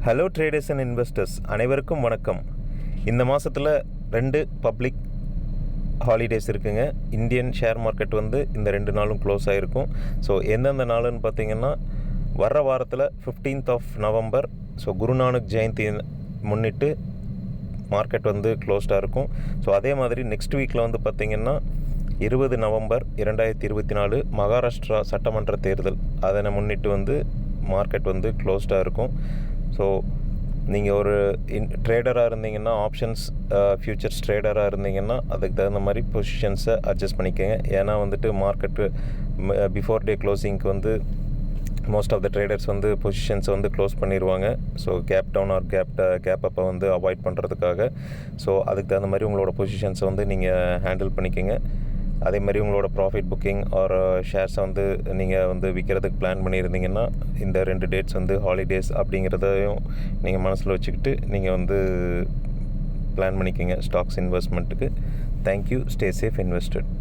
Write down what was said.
Hello traders and investors அனைவருக்கும் வணக்கம். இந்த மாதத்தில் 2 பப்ளிக் ஹாலிடேஸ் இருக்குங்க. இந்தியன் ஷேர் மார்க்கெட் வந்து இந்த 2 நாளும் க்ளோஸ் ஆகிருக்கும். ஸோ எந்தெந்த நாளுன்னு பார்த்தீங்கன்னா, வர்ற வாரத்தில் 15th of November, so Guru Nanak Jayanti முன்னிட்டு மார்க்கெட் வந்து க்ளோஸ்டாக இருக்கும். ஸோ அதே மாதிரி நெக்ஸ்ட் வீக்கில் வந்து பார்த்திங்கன்னா 20 நவம்பர் 2024 மகாராஷ்டிரா சட்டமன்ற தேர்தல், அதனை முன்னிட்டு வந்து மார்க்கெட் வந்து க்ளோஸ்டாக இருக்கும். ஸோ நீங்கள் ஒரு ட்ரேடராக இருந்தீங்கன்னா, ஆப்ஷன்ஸ் ஃப்யூச்சர்ஸ் ட்ரேடராக இருந்தீங்கன்னா அதுக்கு தகுந்த மாதிரி பொசிஷன்ஸை அட்ஜஸ்ட் பண்ணிக்கோங்க. ஏன்னா வந்துட்டு மார்க்கெட்டு பிஃபோர் டே க்ளோசிங்க்கு வந்து மோஸ்ட் ஆஃப் த ட்ரேடர்ஸ் வந்து பொசிஷன்ஸை வந்து க்ளோஸ் பண்ணிடுவாங்க. So gap down or gap அப்பை வந்து அவாய்ட் பண்ணுறதுக்காக. ஸோ அதுக்கு தகுந்த மாதிரி உங்களோட பொசிஷன்ஸை வந்து நீங்கள் ஹேண்டில் பண்ணிக்கோங்க. அதே மாதிரி உங்களோட ப்ராஃபிட் புக்கிங் ஆர் ஷேர்ஸை வந்து நீங்கள் வந்து விற்கிறதுக்கு பிளான் பண்ணியிருந்தீங்கன்னா, இந்த 2 டேட்ஸ் வந்து ஹாலிடேஸ் அப்படிங்கிறதையும் நீங்கள் மனசில் வச்சுக்கிட்டு நீங்கள் வந்து பிளான் பண்ணிக்கோங்க ஸ்டாக்ஸ் இன்வெஸ்ட்மெண்ட்டுக்கு. தேங்க்யூ. Stay safe invested.